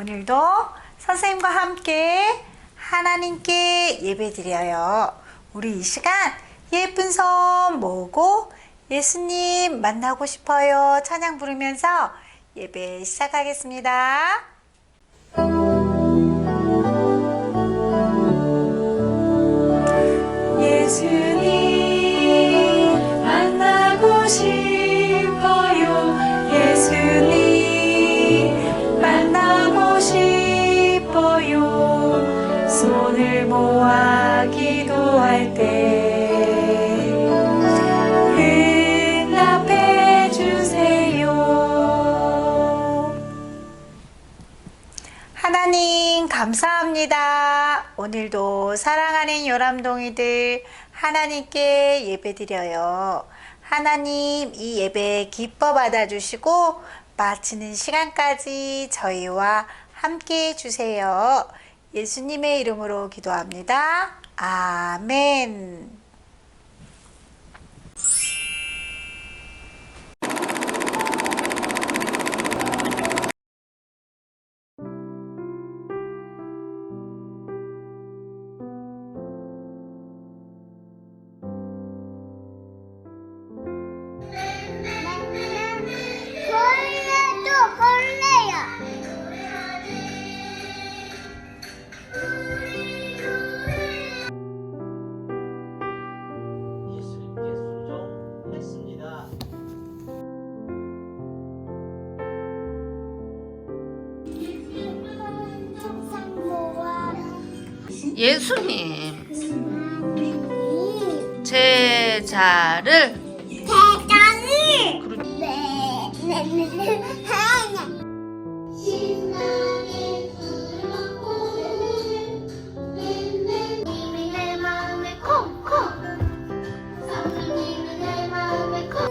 오늘도 선생님과 함께 하나님께 예배드려요. 우리 이 시간 예쁜 손 모으고 예수님 만나고 싶어요 찬양 부르면서 예배 시작하겠습니다. 예수님 만나고 싶어요. 예수님 만나고 싶어요. 손을 모아 기도할 때 응답해 주세요. 하나님 감사합니다. 오늘도 사랑하는 요람동이들 하나님께 예배드려요. 하나님 이 예배 기뻐 받아주시고 마치는 시간까지 저희와 함께 해주세요. 예수님의 이름으로 기도합니다. 아멘. 예수님 제자를 신나게 술을 먹고 님이 내 마음에 콩콩 성령님이 내 마음에 콩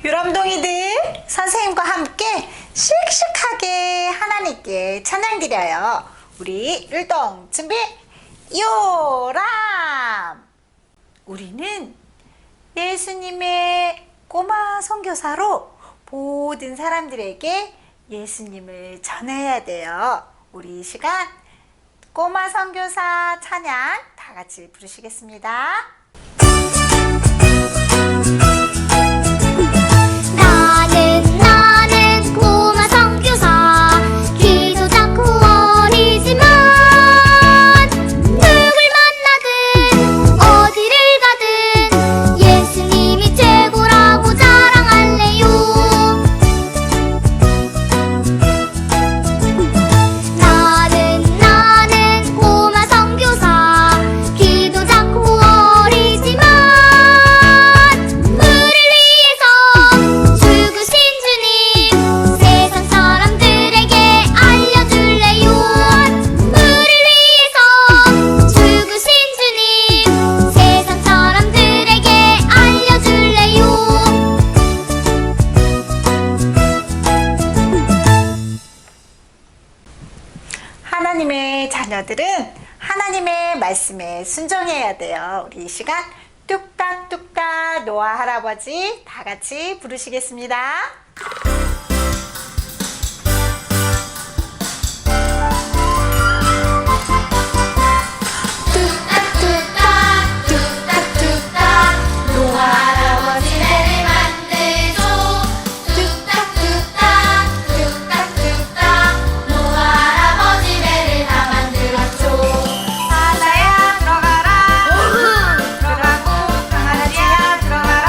요람동이들 선생님과 함께 씩씩하게 하나님께 찬양 드려요. 우리 율동 준비 요람. 우리는 예수님의 꼬마 선교사로 모든 사람들에게 예수님을 전해야 돼요. 우리 이 시간 꼬마 선교사 찬양 다 같이 부르시겠습니다. 나는 꼬마 선교사 기도자 구원이지만 누굴 만나든 어디를 가든 예수님이 최고라고 자랑할래요. 나는 꼬마 선교사 기도자 구원이지만 자녀들은 하나님의 말씀에 순종해야 돼요. 우리 이 시간 뚝딱뚝딱 노아 할아버지 다 같이 부르시겠습니다. 뚝딱뚝딱 뚝딱뚝딱 노아 할아버지 배를 만들죠. 뚝딱뚝딱 뚝딱뚝딱 노아 할아버지 배를 다 만들었죠. 바다야 들어가라. 들어가고 강아지야 들어가라.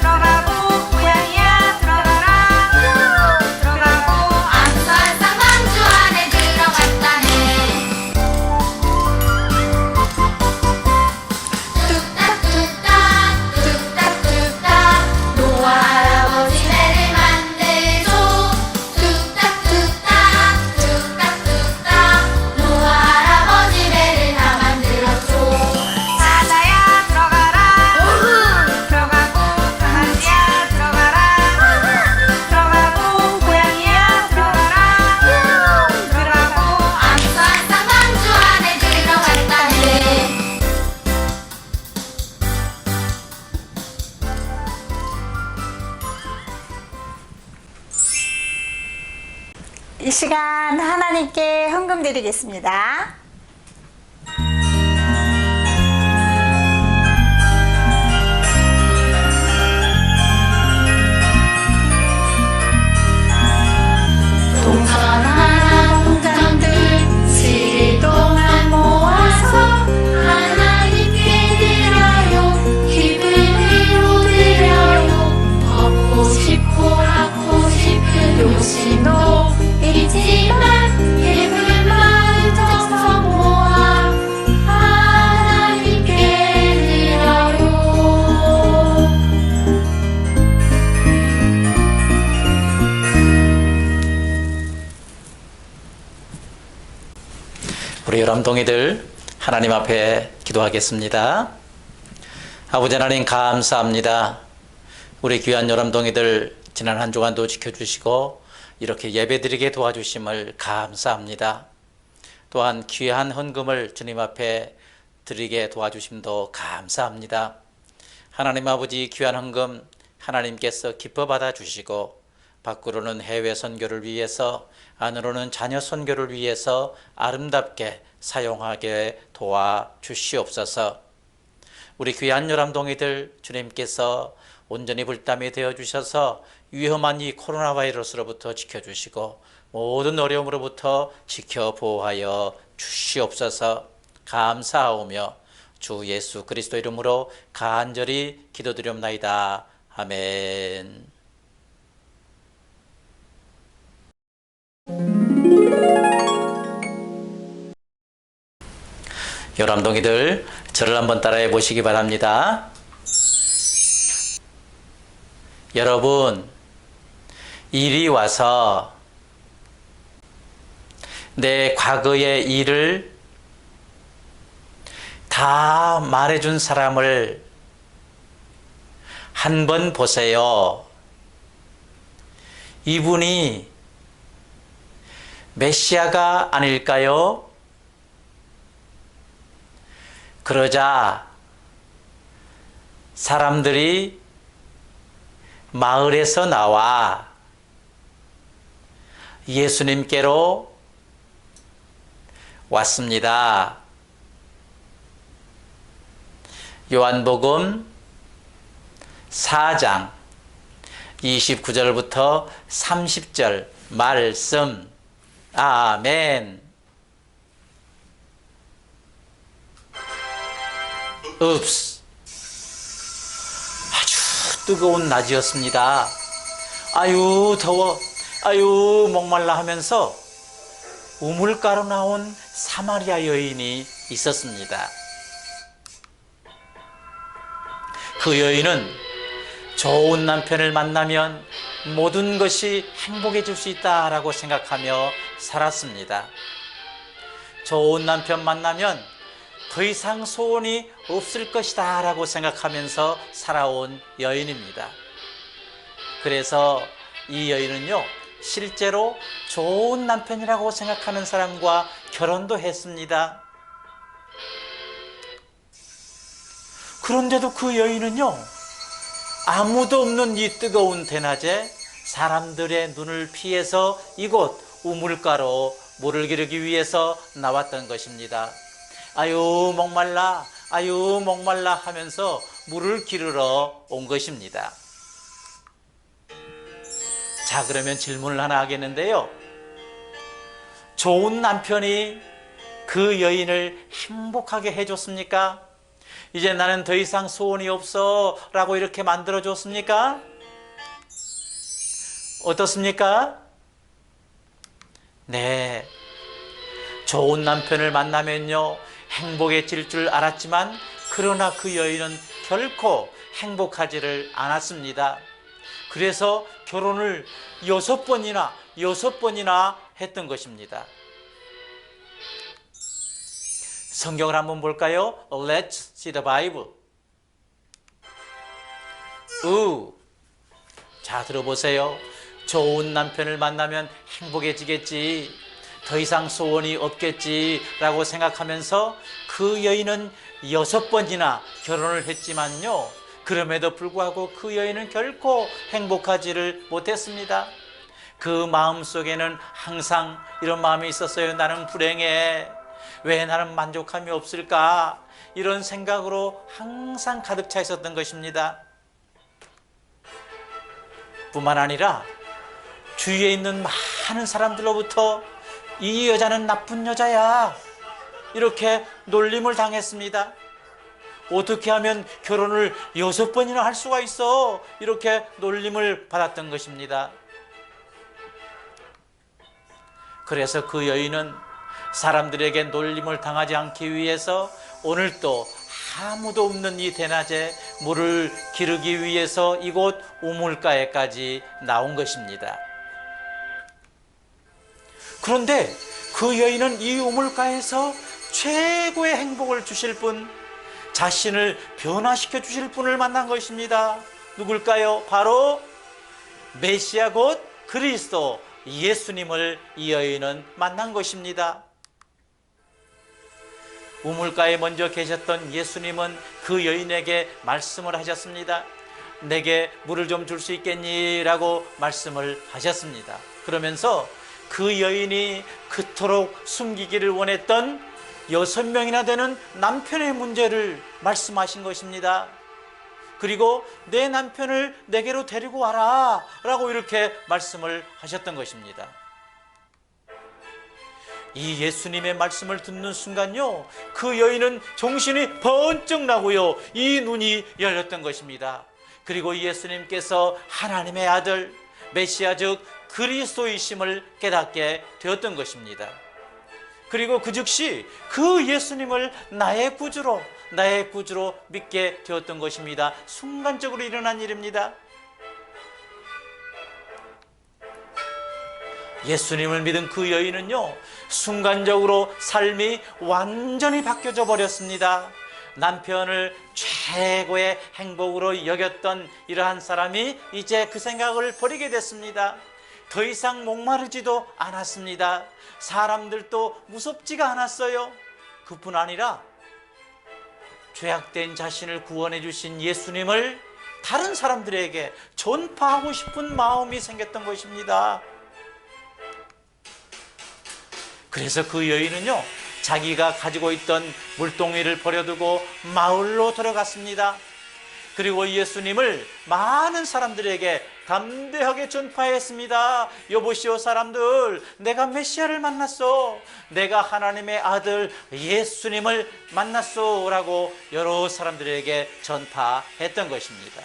들어가고 고양이야 들어가라. 들어가고 암살상 방주 안에 들어갔다네. 뚝딱뚝딱 뚝딱뚝딱 노아 할아버지 배를 만들죠. 뚝딱뚝딱 뚝딱뚝딱 노아 할아버지 배를 다 만들었죠. 바다야 들어가라. 들어가고 강아지야 들어가라. 들어가고 고양이야 들어가라. 들어가고 암살상 방주 안에 들어갔다네. 이 시간 하나님께 헌금 드리겠습니다. 동전 하나 동전들 7일 동안 모아서 하나님께 드려요. 기쁜 의로 드려요. 걷고 싶고 하고 싶은 욕심도 있지만 예쁜 마음 정성 모아 하나님께 드려요. 우리 여람동이들 하나님 앞에 기도하겠습니다. 아버지 하나님 감사합니다. 우리 귀한 여람동이들 지난 한 주간도 지켜주시고 이렇게 예배드리게 도와주심을 감사합니다. 또한 귀한 헌금을 주님 앞에 드리게 도와주심도 감사합니다. 하나님 아버지 귀한 헌금 하나님께서 기뻐 받아주시고 밖으로는 해외 선교를 위해서 안으로는 자녀 선교를 위해서 아름답게 사용하게 도와주시옵소서. 우리 귀한 요람동이들 주님께서 온전히 불담이 되어주셔서 위험한 이 코로나 바이러스로부터 지켜주시고 모든 어려움으로부터 지켜 보호하여 주시옵소서. 감사하오며 주 예수 그리스도 이름으로 간절히 기도드리옵나이다. 아멘. 요람동이들 저를 한번 따라해 보시기 바랍니다. 여러분, 이리 와서 내 과거의 일을 다 말해준 사람을 한번 보세요. 이분이 메시아가 아닐까요? 그러자 사람들이 마을에서 나와 예수님께로 왔습니다. 요한복음 4장 29절부터 30절 말씀. 아멘. 읍스. 아주 뜨거운 낮이었습니다. 아유 더워, 아유 목말라 하면서 우물가로 나온 사마리아 여인이 있었습니다. 그 여인은 좋은 남편을 만나면 모든 것이 행복해질 수 있다라고 생각하며 살았습니다. 좋은 남편 만나면 더 이상 소원이 없을 것이다 라고 생각하면서 살아온 여인입니다. 그래서 이 여인은요, 실제로 좋은 남편이라고 생각하는 사람과 결혼도 했습니다. 그런데도 그 여인은요, 아무도 없는 이 뜨거운 대낮에 사람들의 눈을 피해서 이곳 우물가로 물을 기르기 위해서 나왔던 것입니다. 아유 목말라, 아유 목말라 하면서 물을 기르러 온 것입니다. 자, 그러면 질문을 하나 하겠는데요. 좋은 남편이 그 여인을 행복하게 해줬습니까? 이제 나는 더 이상 소원이 없어 라고 이렇게 만들어줬습니까? 어떻습니까? 네, 좋은 남편을 만나면요 행복해질 줄 알았지만, 그러나 그 여인은 결코 행복하지를 않았습니다. 그래서 결혼을 6번이나 했던 것입니다. 성경을 한번 볼까요? Let's see the Bible. 자, 들어보세요. 좋은 남편을 만나면 행복해지겠지, 더 이상 소원이 없겠지 라고 생각하면서 그 여인은 6번이나 결혼을 했지만요, 그럼에도 불구하고 그 여인은 결코 행복하지를 못했습니다. 그 마음 속에는 항상 이런 마음이 있었어요. 나는 불행해. 왜 나는 만족함이 없을까? 이런 생각으로 항상 가득 차 있었던 것입니다. 뿐만 아니라 주위에 있는 많은 사람들로부터 이 여자는 나쁜 여자야, 이렇게 놀림을 당했습니다. 어떻게 하면 결혼을 6번이나 할 수가 있어? 이렇게 놀림을 받았던 것입니다. 그래서 그 여인은 사람들에게 놀림을 당하지 않기 위해서 오늘 또 아무도 없는 이 대낮에 물을 기르기 위해서 이곳 우물가에까지 나온 것입니다. 그런데 그 여인은 이 우물가에서 최고의 행복을 주실 분, 자신을 변화시켜 주실 분을 만난 것입니다. 누굴까요? 바로 메시아 곧 그리스도 예수님을 이 여인은 만난 것입니다. 우물가에 먼저 계셨던 예수님은 그 여인에게 말씀을 하셨습니다. 내게 물을 좀 줄 수 있겠니? 라고 말씀을 하셨습니다. 그러면서 그 여인이 그토록 숨기기를 원했던 6명이나 되는 남편의 문제를 말씀하신 것입니다. 그리고 내 남편을 내게로 데리고 와라 라고 이렇게 말씀을 하셨던 것입니다. 이 예수님의 말씀을 듣는 순간요, 그 여인은 정신이 번쩍 나고요, 이 눈이 열렸던 것입니다. 그리고 예수님께서 하나님의 아들 메시아 즉 그리스도이심을 깨닫게 되었던 것입니다. 그리고 그 즉시 그 예수님을 나의 구주로 믿게 되었던 것입니다. 순간적으로 일어난 일입니다. 예수님을 믿은 그 여인은요, 순간적으로 삶이 완전히 바뀌어져 버렸습니다. 남편을 최고의 행복으로 여겼던 이러한 사람이 이제 그 생각을 버리게 됐습니다. 더 이상 목마르지도 않았습니다. 사람들도 무섭지가 않았어요. 그뿐 아니라 죄악된 자신을 구원해 주신 예수님을 다른 사람들에게 전파하고 싶은 마음이 생겼던 것입니다. 그래서 그 여인은요, 자기가 가지고 있던 물동이를 버려두고 마을로 들어갔습니다. 그리고 예수님을 많은 사람들에게 담대하게 전파했습니다. 여보시오 사람들, 내가 메시아를 만났어, 내가 하나님의 아들 예수님을 만났어 라고 여러 사람들에게 전파했던 것입니다.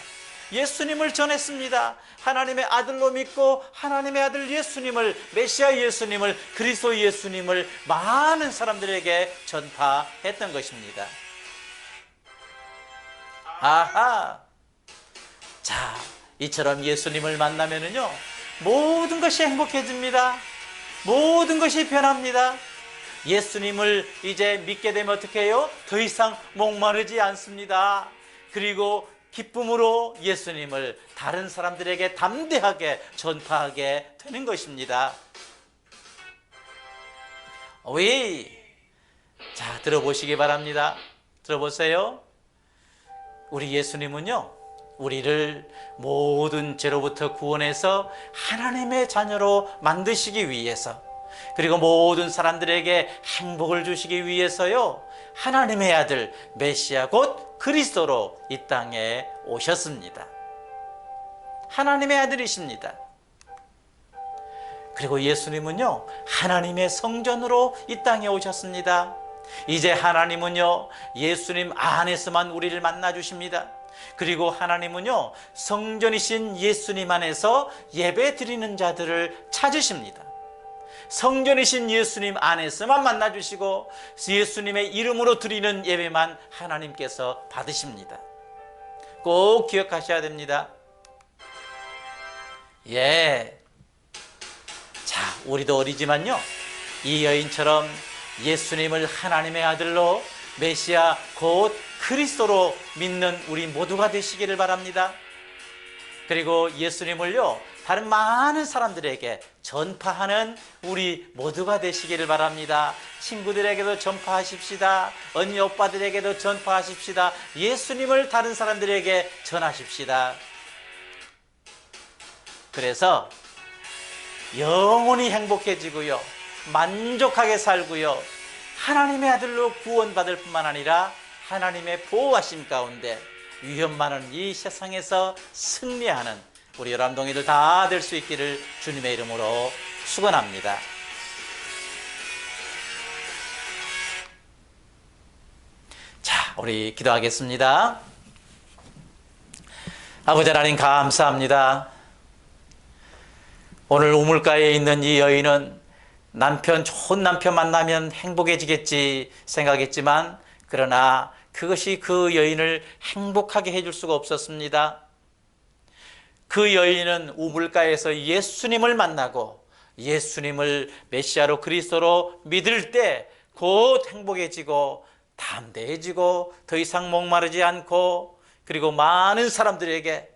예수님을 전했습니다. 하나님의 아들로 믿고 하나님의 아들 예수님을, 메시아 예수님을, 그리스도 예수님을 많은 사람들에게 전파했던 것입니다. 아하! 자, 이처럼 예수님을 만나면은요, 모든 것이 행복해집니다. 모든 것이 변합니다. 예수님을 이제 믿게 되면 어떻게 해요? 더 이상 목마르지 않습니다. 그리고 기쁨으로 예수님을 다른 사람들에게 담대하게 전파하게 되는 것입니다. 위. 자, 들어보시기 바랍니다. 들어보세요. 우리 예수님은요, 우리를 모든 죄로부터 구원해서 하나님의 자녀로 만드시기 위해서, 그리고 모든 사람들에게 행복을 주시기 위해서요, 하나님의 아들 메시아 곧 그리스도로 이 땅에 오셨습니다. 하나님의 아들이십니다. 그리고 예수님은요, 하나님의 성전으로 이 땅에 오셨습니다. 이제 하나님은요, 예수님 안에서만 우리를 만나 주십니다. 그리고 하나님은요, 성전이신 예수님 안에서 예배 드리는 자들을 찾으십니다. 성전이신 예수님 안에서만 만나 주시고 예수님의 이름으로 드리는 예배만 하나님께서 받으십니다. 꼭 기억하셔야 됩니다. 예. 자, 우리도 어리지만요, 이 여인처럼 예수님을 하나님의 아들로 메시아 곧 그리스도로 믿는 우리 모두가 되시기를 바랍니다. 그리고 예수님을요, 다른 많은 사람들에게 전파하는 우리 모두가 되시기를 바랍니다. 친구들에게도 전파하십시다. 언니 오빠들에게도 전파하십시다. 예수님을 다른 사람들에게 전하십시다. 그래서 영원히 행복해지고요, 만족하게 살고요, 하나님의 아들로 구원받을 뿐만 아니라 하나님의 보호하심 가운데 위험 많은 이 세상에서 승리하는 우리 열암동이들 다 될 수 있기를 주님의 이름으로 축원합니다. 자, 우리 기도하겠습니다. 아버지 하나님 감사합니다. 오늘 우물가에 있는 이 여인은 좋은 남편 만나면 행복해지겠지 생각했지만, 그러나 그것이 그 여인을 행복하게 해줄 수가 없었습니다. 그 여인은 우물가에서 예수님을 만나고 예수님을 메시아로 그리스도로 믿을 때 곧 행복해지고 담대해지고 더 이상 목마르지 않고, 그리고 많은 사람들에게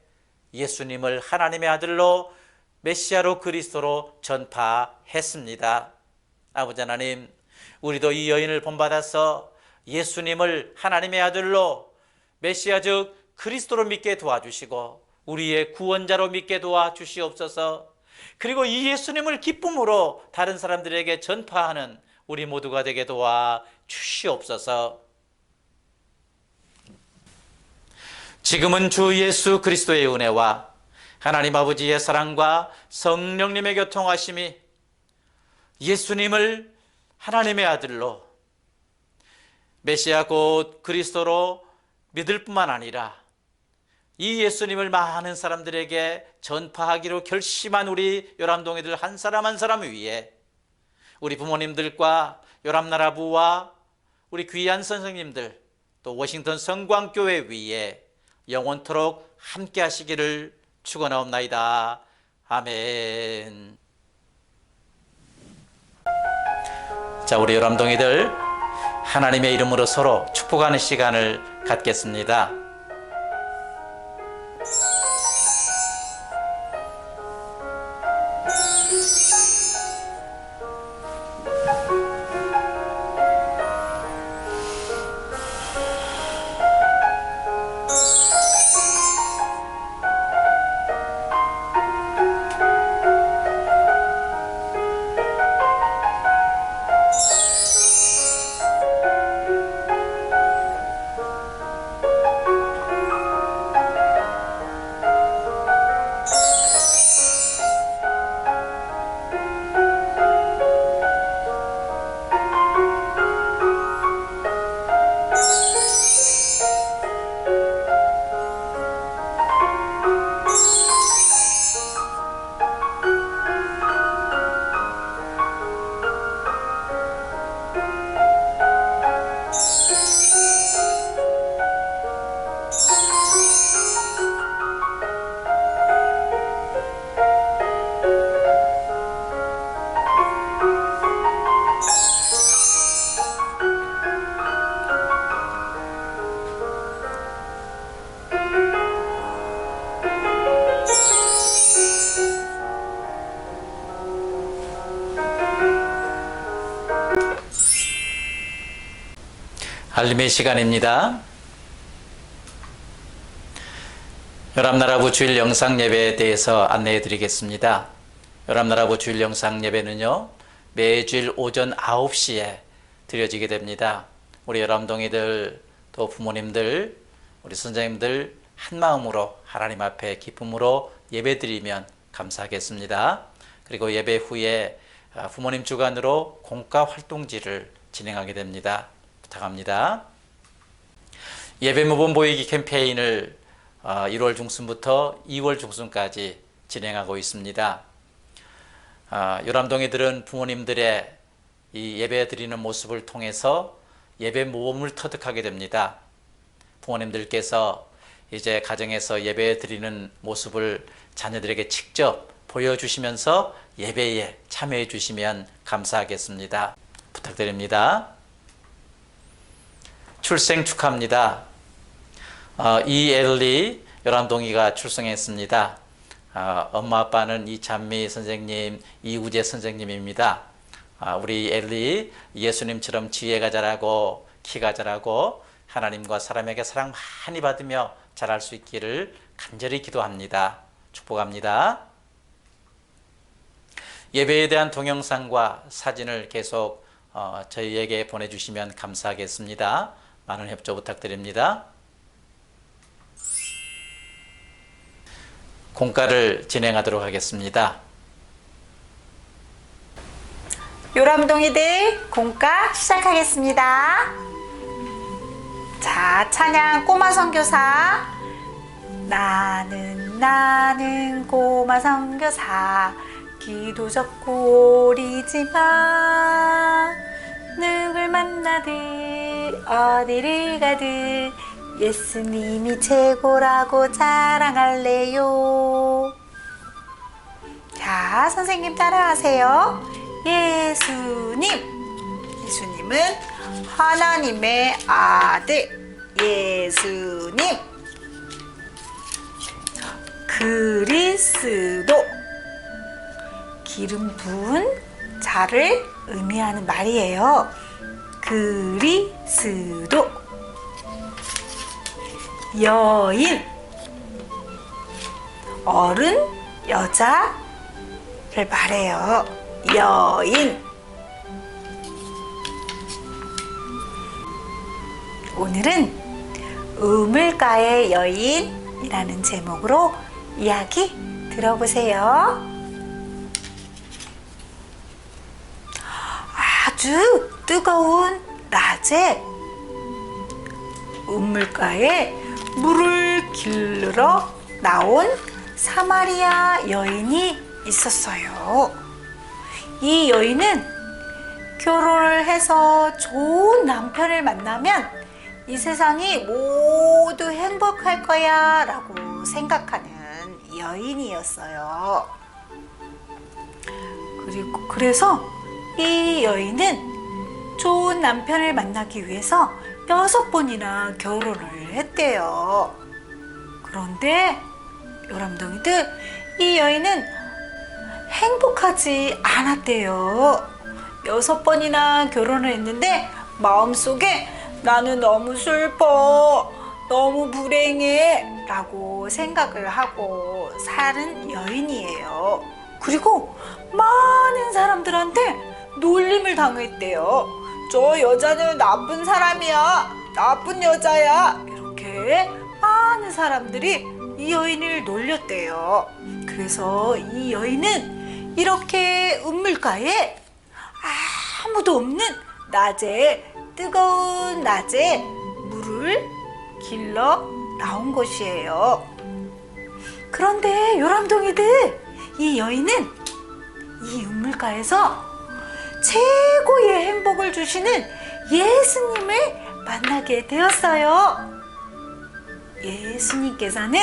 예수님을 하나님의 아들로 메시아로 그리스도로 전파했습니다. 아버지 하나님, 우리도 이 여인을 본받아서 예수님을 하나님의 아들로 메시아 즉 그리스도로 믿게 도와주시고 우리의 구원자로 믿게 도와주시옵소서. 그리고 이 예수님을 기쁨으로 다른 사람들에게 전파하는 우리 모두가 되게 도와주시옵소서. 지금은 주 예수 그리스도의 은혜와 하나님 아버지의 사랑과 성령님의 교통하심이 예수님을 하나님의 아들로 메시아 곧 그리스도로 믿을 뿐만 아니라 이 예수님을 많은 사람들에게 전파하기로 결심한 우리 요람동이들 한 사람 한 사람 위에, 우리 부모님들과 요람나라부와 우리 귀한 선생님들, 또 워싱턴 성광교회 위에 영원토록 함께 하시기를 축원하옵나이다. 아멘. 자, 우리 요람동이들 하나님의 이름으로 서로 축복하는 시간을 갖겠습니다. 알림의 시간입니다. 열합나라부 주일 영상 예배에 대해서 안내해 드리겠습니다. 열합나라부 주일 영상 예배는요, 매주일 오전 9시에 드려지게 됩니다. 우리 열합동이들, 또 부모님들, 우리 선생님들 한마음으로 하나님 앞에 기쁨으로 예배 드리면 감사하겠습니다. 그리고 예배 후에 부모님 주관으로 공과 활동지를 진행하게 됩니다. 부탁합니다. 예배 모범 보이기 캠페인을 1월 중순부터 2월 중순까지 진행하고 있습니다. 요람동이들은 부모님들의 이 예배 드리는 모습을 통해서 예배 모범을 터득하게 됩니다. 부모님들께서 이제 가정에서 예배 드리는 모습을 자녀들에게 직접 보여주시면서 예배에 참여해 주시면 감사하겠습니다. 부탁드립니다. 출생 축하합니다. 이엘리 요람동이가 출생했습니다. 엄마 아빠는 이찬미 선생님, 이우재 선생님입니다. 우리 엘리 예수님처럼 지혜가 자라고 키가 자라고 하나님과 사람에게 사랑 많이 받으며 자랄 수 있기를 간절히 기도합니다. 축복합니다. 예배에 대한 동영상과 사진을 계속 저희에게 보내주시면 감사하겠습니다. 많은 협조 부탁드립니다. 공과를 진행하도록 하겠습니다. 요람동이들 공과 시작하겠습니다. 자, 찬양 꼬마 선교사. 나는 꼬마 선교사, 기도 적고 오리지마. 누굴 만나든 어디를 가든 예수님이 최고라고 자랑할래요. 자, 선생님 따라하세요. 예수님은 하나님의 아들. 예수님. 그리스도. 기름 부은 자를 의미하는 말이에요. 그리스도. 여인. 어른, 여자를 말해요. 여인. 오늘은 우물가의 여인이라는 제목으로 이야기 들어보세요. 아주 뜨거운 낮에 우물가에 물을 길르러 나온 사마리아 여인이 있었어요. 이 여인은 결혼을 해서 좋은 남편을 만나면 이 세상이 모두 행복할 거야 라고 생각하는 여인이었어요. 그래서 이 여인은 좋은 남편을 만나기 위해서 6번이나 결혼을 했대요. 그런데 요람동이들, 이 여인은 행복하지 않았대요. 6번이나 결혼을 했는데 마음속에 나는 너무 슬퍼, 너무 불행해 라고 생각을 하고 사는 여인이에요. 그리고 많은 사람들한테 놀림을 당했대요. 저 여자는 나쁜 사람이야, 나쁜 여자야, 이렇게 많은 사람들이 이 여인을 놀렸대요. 그래서 이 여인은 이렇게 우물가에 아무도 없는 낮에, 뜨거운 낮에 물을 길러 나온 것이에요. 그런데 요람동이들, 이 여인은 이 우물가에서 최고의 행복을 주시는 예수님을 만나게 되었어요. 예수님께서는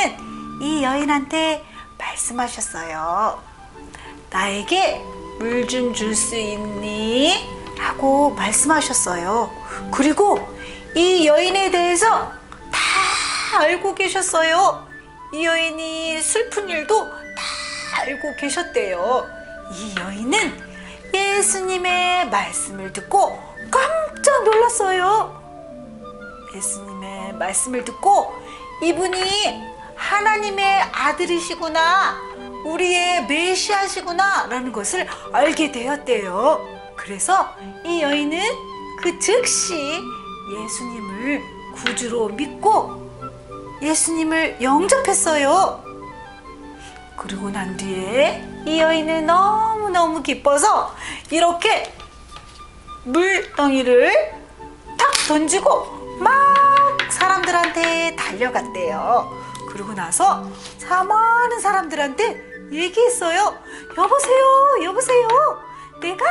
이 여인한테 말씀하셨어요. 나에게 물 좀 줄 수 있니? 라고 말씀하셨어요. 그리고 이 여인에 대해서 다 알고 계셨어요. 이 여인이 슬픈 일도 다 알고 계셨대요. 이 여인은 예수님의 말씀을 듣고 깜짝 놀랐어요. 예수님의 말씀을 듣고 이분이 하나님의 아들이시구나, 우리의 메시아시구나 라는 것을 알게 되었대요. 그래서 이 여인은 그 즉시 예수님을 구주로 믿고 예수님을 영접했어요. 그리고 난 뒤에 이 여인은 너무너무 기뻐서 이렇게 물덩이를 탁 던지고 막 사람들한테 달려갔대요. 그러고 나서 많은 사람들한테 얘기했어요. 여보세요, 내가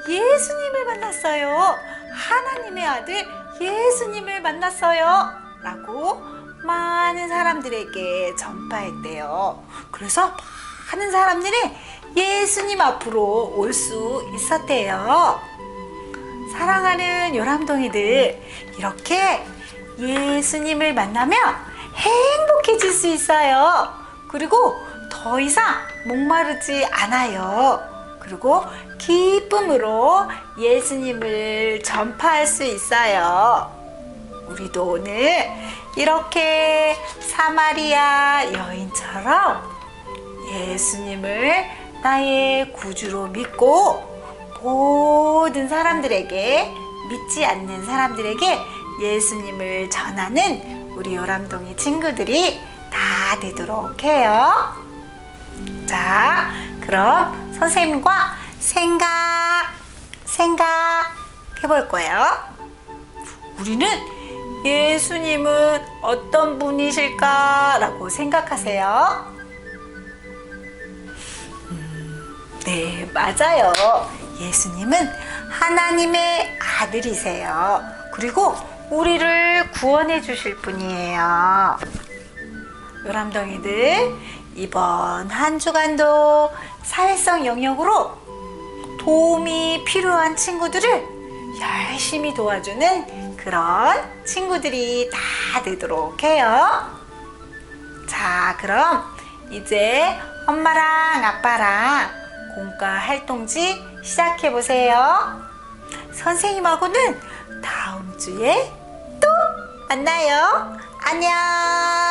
예수님을 만났어요. 하나님의 아들 예수님을 만났어요 라고 많은 사람들에게 전파했대요. 그래서 많은 사람들이 예수님 앞으로 올 수 있었대요. 사랑하는 요람동이들, 이렇게 예수님을 만나면 행복해질 수 있어요. 그리고 더 이상 목마르지 않아요. 그리고 기쁨으로 예수님을 전파할 수 있어요. 우리도 오늘 이렇게 사마리아 여인처럼 예수님을 나의 구주로 믿고 모든 사람들에게, 믿지 않는 사람들에게 예수님을 전하는 우리 요람동이 친구들이 다 되도록 해요. 자, 그럼 선생님과 생각해볼 거예요. 우리는 예수님은 어떤 분이실까라고 생각하세요? 네, 맞아요. 예수님은 하나님의 아들이세요. 그리고 우리를 구원해 주실 분이에요. 요람덩이들, 이번 한 주간도 사회성 영역으로 도움이 필요한 친구들을 열심히 도와주는 그런 친구들이 다 되도록 해요. 자, 그럼 이제 엄마랑 아빠랑 공과 활동지 시작해 보세요. 선생님하고는 다음 주에 또 만나요. 안녕.